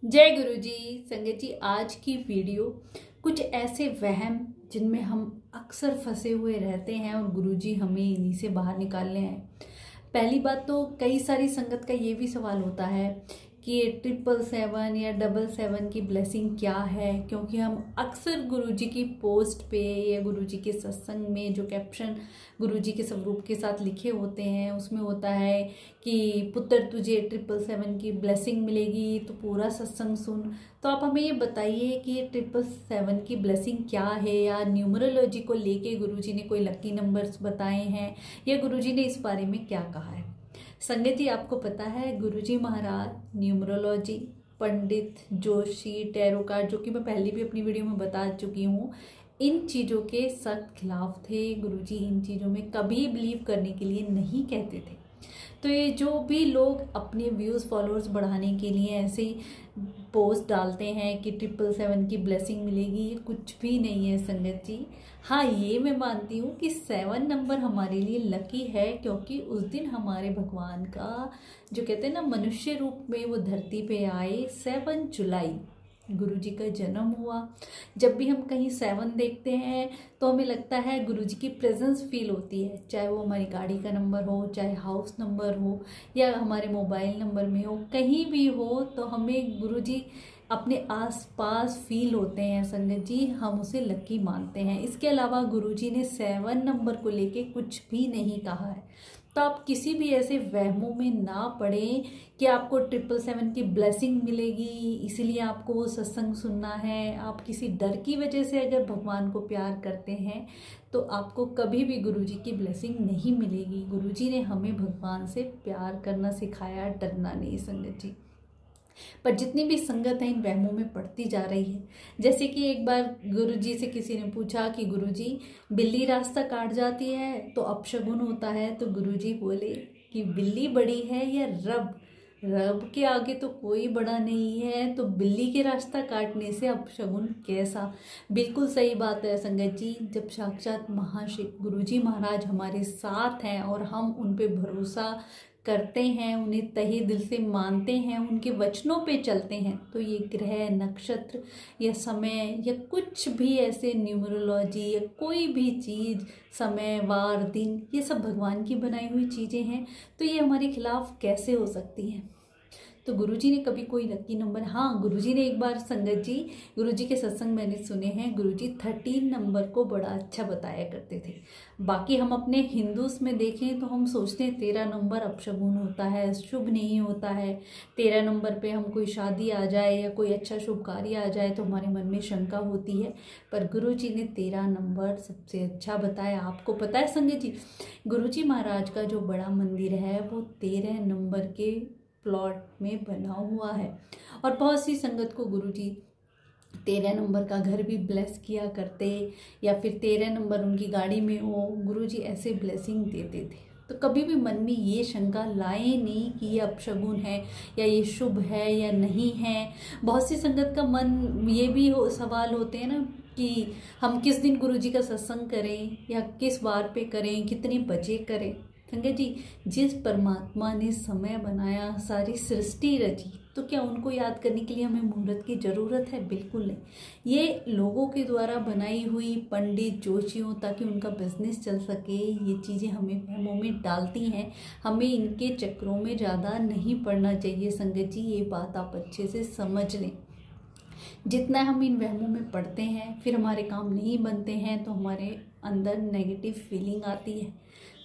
जय गुरु जी। संगत जी, आज की वीडियो कुछ ऐसे वहम जिनमें हम अक्सर फंसे हुए रहते हैं और गुरु जी हमें इन्हीं से बाहर निकालने हैं। पहली बात तो कई सारी संगत का ये भी सवाल होता है कि ये 777 या 777 की ब्लेसिंग क्या है, क्योंकि हम अक्सर गुरुजी की पोस्ट पे या गुरुजी के सत्संग में जो कैप्शन गुरुजी के स्वरूप के साथ लिखे होते हैं उसमें होता है कि पुत्र तुझे 777 की ब्लेसिंग मिलेगी, तो पूरा सत्संग सुन। तो आप हमें ये बताइए कि ये 777 की ब्लेसिंग क्या है, या न्यूमरोलॉजी को लेके गुरुजी ने कोई लकी नंबर्स बताए हैं, या गुरुजी ने इस बारे में क्या कहा है। संगत जी, आपको पता है गुरुजी महाराज न्यूमरोलॉजी, पंडित, जोशी, टैरो कार्ड, जो कि मैं पहले भी अपनी वीडियो में बता चुकी हूँ, इन चीज़ों के सख्त खिलाफ थे। गुरुजी इन चीज़ों में कभी बिलीव करने के लिए नहीं कहते थे। तो ये जो भी लोग अपने व्यूज़ फॉलोअर्स बढ़ाने के लिए ऐसे ही पोस्ट डालते हैं कि 777 की ब्लेसिंग मिलेगी, ये कुछ भी नहीं है संगत जी। हाँ, ये मैं मानती हूँ कि 7 नंबर हमारे लिए लकी है, क्योंकि उस दिन हमारे भगवान का जो कहते हैं ना मनुष्य रूप में वो धरती पे आए। 7 जुलाई गुरु जी का जन्म हुआ। जब भी हम कहीं 7 देखते हैं तो हमें लगता है गुरु जी की प्रेजेंस फील होती है, चाहे वो हमारी गाड़ी का नंबर हो, चाहे हाउस नंबर हो, या हमारे मोबाइल नंबर में हो, कहीं भी हो तो हमें गुरु जी अपने आसपास फील होते हैं। संगत जी, हम उसे लकी मानते हैं। इसके अलावा गुरुजी ने 7 नंबर को लेके कुछ भी नहीं कहा है। तो आप किसी भी ऐसे वहमों में ना पड़े कि आपको 777 की ब्लेसिंग मिलेगी इसलिए आपको वो सत्संग सुनना है। आप किसी डर की वजह से अगर भगवान को प्यार करते हैं तो आपको कभी भी गुरुजी की ब्लेसिंग नहीं मिलेगी। गुरुजी ने हमें भगवान से प्यार करना सिखाया, डरना नहीं। संगत जी, पर जितनी भी संगत है इन वहमों में पड़ती जा रही है। जैसे कि एक बार गुरुजी से किसी ने पूछा कि गुरुजी, बिल्ली रास्ता काट जाती है तो अपशगुन होता है, तो गुरुजी बोले कि बिल्ली बड़ी है या रब, रब के आगे तो कोई बड़ा नहीं है, तो बिल्ली के रास्ता काटने से अपशगुन कैसा। बिल्कुल सही बात है संगत जी। जब साक्षात महाशिव गुरुजी महाराज हमारे साथ हैं और हम उन पे भरोसा करते हैं, उन्हें तहे दिल से मानते हैं, उनके वचनों पे चलते हैं, तो ये ग्रह, नक्षत्र या समय या कुछ भी ऐसे न्यूमरोलॉजी या कोई भी चीज़, समय, वार, दिन, ये सब भगवान की बनाई हुई चीज़ें हैं। तो ये हमारे खिलाफ कैसे हो सकती हैं। तो गुरुजी ने कभी कोई लकी नंबर, हाँ गुरुजी ने एक बार, संगत जी, गुरुजी के सत्संग मैंने सुने हैं, गुरुजी 13 नंबर को बड़ा अच्छा बताया करते थे। बाकी हम अपने हिंदूस में देखें तो हम सोचते हैं 13 नंबर अपशगुन होता है, शुभ नहीं होता है। 13 नंबर पे हम कोई शादी आ जाए या कोई अच्छा शुभ कार्य आ जाए तो हमारे मन में शंका होती है। पर गुरुजी ने 13 नंबर सबसे अच्छा बताया। आपको पता है संगत जी, गुरुजी महाराज का जो बड़ा मंदिर है वो 13 नंबर के प्लॉट में बना हुआ है। और बहुत सी संगत को गुरुजी 13 नंबर का घर भी ब्लेस किया करते, या फिर 13 नंबर उनकी गाड़ी में हो, गुरुजी ऐसे ब्लेसिंग देते थे। तो कभी भी मन में ये शंका लाए नहीं कि ये अपशगुन है या ये शुभ है या नहीं है। बहुत सी संगत का मन ये भी सवाल होते हैं ना कि हम किस दिन गुरुजी का सत्संग करें या किस बार पे करें, कितने बजे करें। संगत जी, जिस परमात्मा ने समय बनाया, सारी सृष्टि रची, तो क्या उनको याद करने के लिए हमें मुहूर्त की जरूरत है? बिल्कुल नहीं। ये लोगों के द्वारा बनाई हुई पंडित, जोशियों, ताकि उनका बिजनेस चल सके, ये चीज़ें हमें वहमों में डालती हैं। हमें इनके चक्रों में ज़्यादा नहीं पड़ना चाहिए। संगत जी, ये बात आप अच्छे से समझ लें। जितना हम इन वहमों में पड़ते हैं, फिर हमारे काम नहीं बनते हैं तो हमारे अंदर नेगेटिव फीलिंग आती है।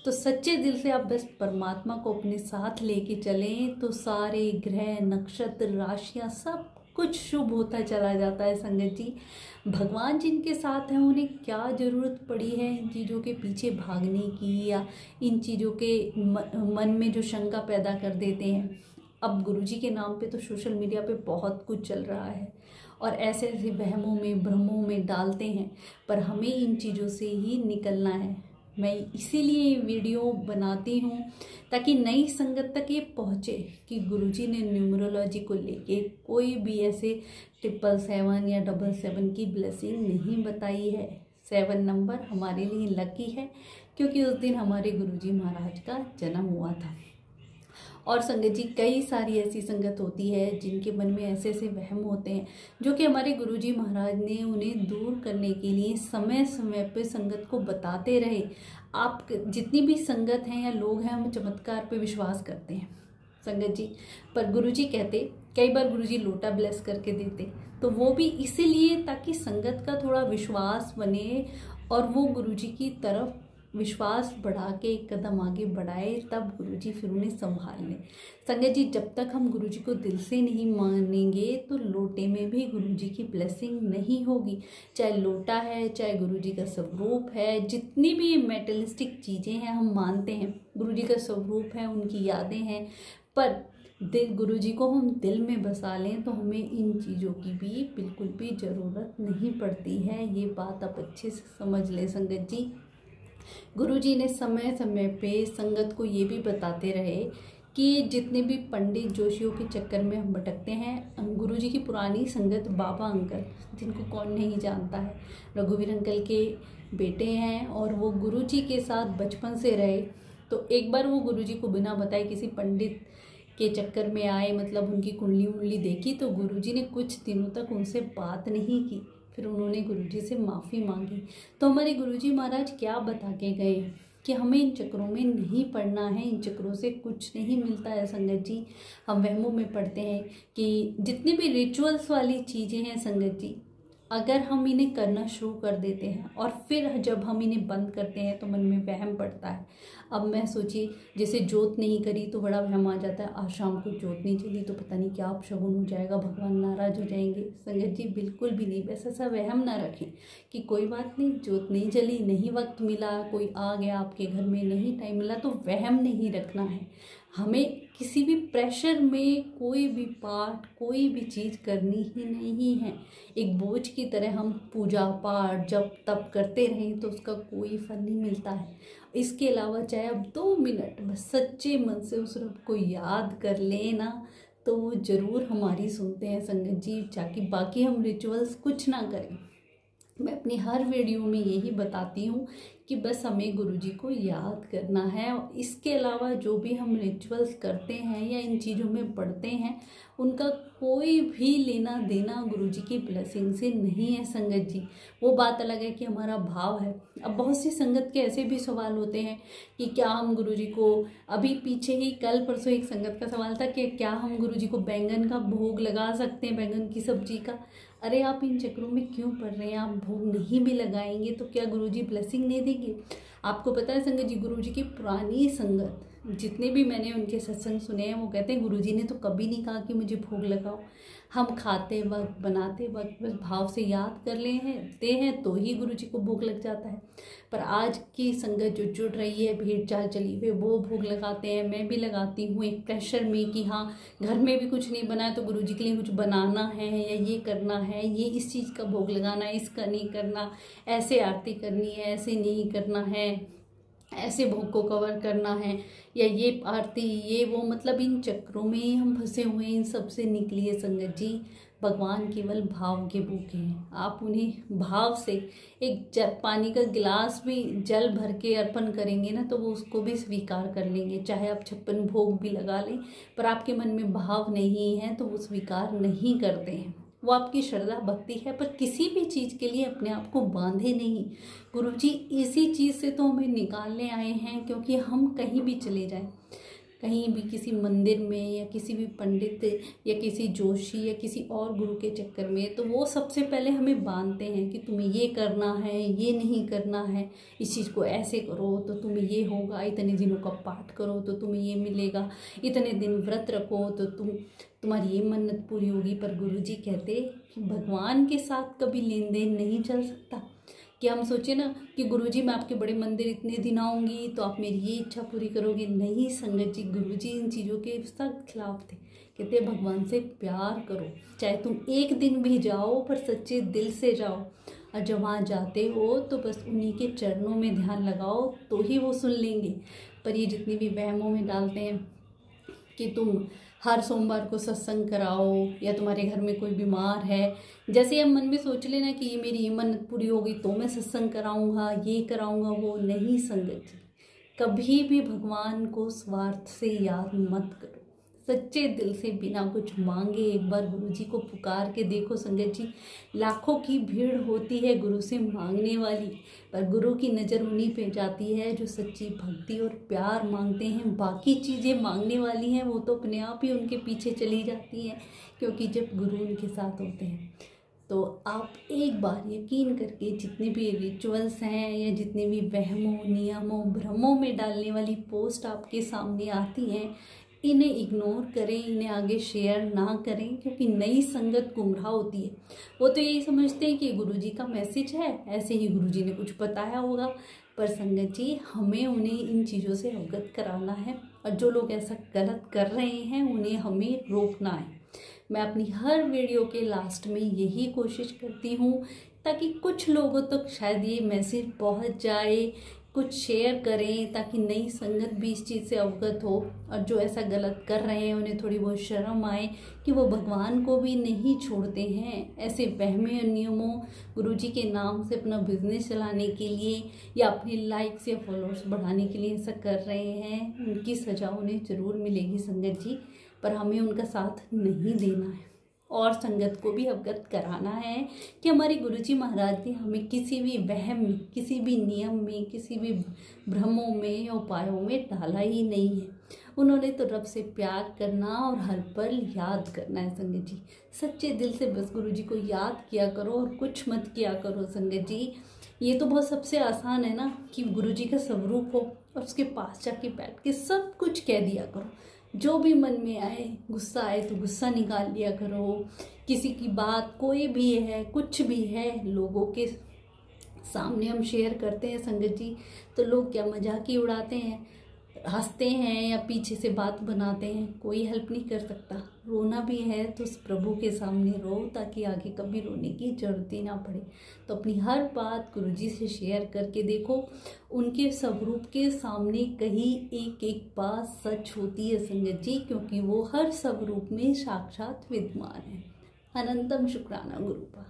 तो सच्चे दिल से आप बस परमात्मा को अपने साथ लेके चलें तो सारे ग्रह, नक्षत्र, राशियां सब कुछ शुभ होता चला जाता है। संगत जी, भगवान जिनके साथ हैं उन्हें क्या ज़रूरत पड़ी है इन चीज़ों के पीछे भागने की, या इन चीज़ों के मन में जो शंका पैदा कर देते हैं। अब गुरुजी के नाम पे तो सोशल मीडिया पे बहुत कुछ चल रहा है और ऐसे ऐसे वहमों में, भ्रमों में डालते हैं, पर हमें इन चीज़ों से ही निकलना है। मैं इसीलिए वीडियो बनाती हूँ ताकि नई संगत तक ये पहुँचे कि गुरुजी ने न्यूमरोलॉजी को लेके कोई भी ऐसे 777 या 777 की ब्लेसिंग नहीं बताई है। 7 नंबर हमारे लिए लकी है क्योंकि उस दिन हमारे गुरुजी महाराज का जन्म हुआ था। और संगत जी कई सारी ऐसी संगत होती है जिनके मन में ऐसे ऐसे वहम होते हैं जो कि हमारे गुरुजी महाराज ने उन्हें दूर करने के लिए समय समय पे संगत को बताते रहे। आप जितनी भी संगत हैं या लोग हैं, हम चमत्कार पे विश्वास करते हैं संगत जी, पर गुरुजी कहते, कई बार गुरुजी लोटा ब्लेस करके देते, तो वो भी इसीलिए ताकि संगत का थोड़ा विश्वास बने और वो गुरुजी की तरफ विश्वास बढ़ा के एक कदम आगे बढ़ाए, तब गुरुजी फिर उन्हें संभाल लें। संगत जी जब तक हम गुरुजी को दिल से नहीं मानेंगे तो लोटे में भी गुरुजी की ब्लेसिंग नहीं होगी। चाहे लोटा है, चाहे गुरुजी का स्वरूप है, जितनी भी मेटलिस्टिक चीज़ें हैं हम मानते हैं गुरुजी का स्वरूप है, उनकी यादें हैं, पर दिल गुरुजी को हम दिल में बसा लें तो हमें इन चीज़ों की भी बिल्कुल भी ज़रूरत नहीं पड़ती है। ये बात आप अच्छे से समझ लें संगत जी। गुरुजी ने समय समय पे संगत को ये भी बताते रहे कि जितने भी पंडित जोशियों के चक्कर में हम भटकते हैं, गुरुजी की पुरानी संगत बाबा अंकल, जिनको कौन नहीं जानता है, रघुवीर अंकल के बेटे हैं और वो गुरुजी के साथ बचपन से रहे। तो एक बार वो गुरुजी को बिना बताए किसी पंडित के चक्कर में आए, मतलब उनकी कुंडली उंडली देखी, तो गुरुजी ने कुछ दिनों तक उनसे बात नहीं की। फिर उन्होंने गुरुजी से माफ़ी मांगी। तो हमारे गुरुजी महाराज क्या बता के गए कि हमें इन चक्रों में नहीं पड़ना है, इन चक्रों से कुछ नहीं मिलता है संगत जी। हम वहमों में पढ़ते हैं कि जितनी भी रिचुअल्स वाली चीज़ें हैं संगत जी, अगर हम इन्हें करना शुरू कर देते हैं और फिर जब हम इन्हें बंद करते हैं तो मन में वहम पड़ता है। अब मैं सोचिए, जैसे जोत नहीं करी तो बड़ा वहम आ जाता है, आज शाम को जोत नहीं जली तो पता नहीं क्या अपशगुन हो जाएगा, भगवान नाराज हो जाएंगे। संगत जी बिल्कुल भी नहीं, वैसा सा वहम ना रखें कि कोई बात नहीं, जोत नहीं जली, नहीं वक्त मिला, कोई आ गया आपके घर में, नहीं टाइम मिला, तो वहम नहीं रखना है। हमें किसी भी प्रेशर में कोई भी पाठ, कोई भी चीज़ करनी ही नहीं है। एक बोझ की तरह हम पूजा पाठ जब तब करते रहें तो उसका कोई फल नहीं मिलता है। इसके अलावा चाहे अब 2 मिनट बस सच्चे मन से उस रब को याद कर लें ना, तो वो ज़रूर हमारी सुनते हैं संगत जी, ताकि बाकी हम रिचुअल्स कुछ ना करें। मैं अपनी हर वीडियो में यही बताती हूँ कि बस हमें गुरुजी को याद करना है। और इसके अलावा जो भी हम रिचुअल्स करते हैं या इन चीज़ों में पढ़ते हैं, उनका कोई भी लेना देना गुरुजी की ब्लेसिंग से नहीं है संगत जी। वो बात अलग है कि हमारा भाव है। अब बहुत सी संगत के ऐसे भी सवाल होते हैं कि क्या हम गुरुजी को, अभी पीछे ही कल परसों एक संगत का सवाल था कि क्या हम गुरुजी को बैंगन का भोग लगा सकते हैं, बैंगन की सब्जी का। अरे आप इन चक्रों में क्यों पड़ रहे हैं? आप भोग नहीं भी लगाएंगे तो क्या गुरुजी ब्लेसिंग नहीं देंगे? आपको पता है संगत जी, गुरुजी की पुरानी संगत जितने भी मैंने उनके सत्संग सुने हैं, वो कहते हैं गुरुजी ने तो कभी नहीं कहा कि मुझे भोग लगाओ। हम खाते वक्त, बनाते वक्त बस भाव से याद कर लेते हैं तो ही गुरुजी को भोग लग जाता है। पर आज की संगत जो जुड़ रही है, भेड़ चाल चली हुई, वो भोग लगाते हैं, मैं भी लगाती हूँ एक प्रेशर में कि हाँ घर में भी कुछ नहीं बनाया तो गुरुजी के लिए कुछ बनाना है या ये करना है, ये इस चीज़ का भोग लगाना है, इसका नहीं करना, ऐसे आरती करनी है, ऐसे नहीं करना है, ऐसे भोग को कवर करना है, या ये आरती ये वो, मतलब इन चक्रों में ही हम फंसे हुए हैं। इन सब से निकलिए संगत जी। भगवान केवल भाव के भूखे हैं। आप उन्हें भाव से एक पानी का गिलास भी जल भर के अर्पण करेंगे ना, तो वो उसको भी स्वीकार कर लेंगे। चाहे आप 56 भोग भी लगा लें, पर आपके मन में भाव नहीं है तो वो स्वीकार नहीं करते हैं। वो आपकी श्रद्धा भक्ति है, पर किसी भी चीज़ के लिए अपने आप को बांधे नहीं। गुरुजी इसी चीज़ से तो हमें निकालने आए हैं, क्योंकि हम कहीं भी चले जाएं, कहीं भी किसी मंदिर में या किसी भी पंडित या किसी जोशी या किसी और गुरु के चक्कर में, तो वो सबसे पहले हमें बांधते हैं कि तुम्हें ये करना है, ये नहीं करना है, इस चीज़ को ऐसे करो तो तुम्हें ये होगा, इतने दिनों का पाठ करो तो तुम्हें ये मिलेगा, इतने दिन व्रत रखो तो तुम्हारी ये मन्नत पूरी होगी। पर गुरुजी कहते कि भगवान के साथ कभी लेन देन नहीं चल सकता। कि हम सोचे ना कि गुरुजी मैं आपके बड़े मंदिर इतने दिन आऊँगी तो आप मेरी ये इच्छा पूरी करोगे। नहीं संगत जी, गुरुजी इन चीज़ों के सख्त खिलाफ थे। कहते भगवान से प्यार करो, चाहे तुम एक दिन भी जाओ पर सच्चे दिल से जाओ, और जब वहाँ जाते हो तो बस उन्हीं के चरणों में ध्यान लगाओ तो ही वो सुन लेंगे। पर ये जितनी भी वहमों में डालते हैं कि तुम हर सोमवार को सत्संग कराओ, या तुम्हारे घर में कोई बीमार है, जैसे हम मन में सोच लेना कि ये मेरी ये मन्नत पूरी हो गई तो मैं सत्संग कराऊंगा, ये कराऊंगा वो। नहीं संगत जी, कभी भी भगवान को स्वार्थ से याद मत करो। सच्चे दिल से बिना कुछ मांगे एक बार गुरु जी को पुकार के देखो संगत जी। लाखों की भीड़ होती है गुरु से मांगने वाली, पर गुरु की नज़र उन्हीं पे जाती है जो सच्ची भक्ति और प्यार मांगते हैं। बाकी चीज़ें मांगने वाली हैं वो तो अपने आप ही उनके पीछे चली जाती हैं, क्योंकि जब गुरु उनके साथ होते हैं। तो आप एक बार यकीन करके जितने भी रिचुअल्स हैं या जितने भी वहमों, नियमों, भ्रमों में डालने वाली पोस्ट आपके सामने आती हैं, इन्हें इग्नोर करें, इन्हें आगे शेयर ना करें, क्योंकि नई संगत गुमराह होती है। वो तो यही समझते हैं कि गुरुजी का मैसेज है, ऐसे ही गुरुजी ने कुछ बताया होगा। पर संगत जी, हमें उन्हें इन चीज़ों से अवगत कराना है, और जो लोग ऐसा गलत कर रहे हैं उन्हें हमें रोकना है। मैं अपनी हर वीडियो के लास्ट में यही कोशिश करती हूँ ताकि कुछ लोगों तक शायद ये मैसेज पहुँच जाए, कुछ शेयर करें ताकि नई संगत भी इस चीज़ से अवगत हो, और जो ऐसा गलत कर रहे हैं उन्हें थोड़ी बहुत शर्म आए कि वो भगवान को भी नहीं छोड़ते हैं। ऐसे वहमे नियमों गुरुजी के नाम से अपना बिजनेस चलाने के लिए या अपने लाइक्स या फॉलोअर्स बढ़ाने के लिए ऐसा कर रहे हैं, उनकी सजा उन्हें ज़रूर मिलेगी संगत जी। पर हमें उनका साथ नहीं देना है, और संगत को भी अवगत कराना है कि हमारे गुरुजी महाराज ने हमें किसी भी वहम में, किसी भी नियम में, किसी भी भ्रमों में या उपायों में डाला ही नहीं है। उन्होंने तो रब से प्यार करना और हर पल याद करना है संगत जी। सच्चे दिल से बस गुरुजी को याद किया करो और कुछ मत किया करो संगत जी। ये तो बहुत सबसे आसान है ना कि गुरुजी का स्वरूप हो और उसके पास जाके बैठ के सब कुछ कह दिया करो। जो भी मन में आए, गुस्सा आए तो गुस्सा निकाल लिया करो। किसी की बात कोई भी है, कुछ भी है, लोगों के सामने हम शेयर करते हैं संगत जी, तो लोग क्या मजाक ही उड़ाते हैं, हंसते हैं या पीछे से बात बनाते हैं। कोई हेल्प नहीं कर सकता। रोना भी है तो उस प्रभु के सामने रो, ताकि आगे कभी रोने की जरूरत ही ना पड़े। तो अपनी हर बात गुरुजी से शेयर करके देखो, उनके स्वरूप के सामने कहीं एक एक बात सच होती है संगत जी, क्योंकि वो हर स्वरूप में साक्षात विद्यमान है। अनंतम शुक्राना गुरुपा।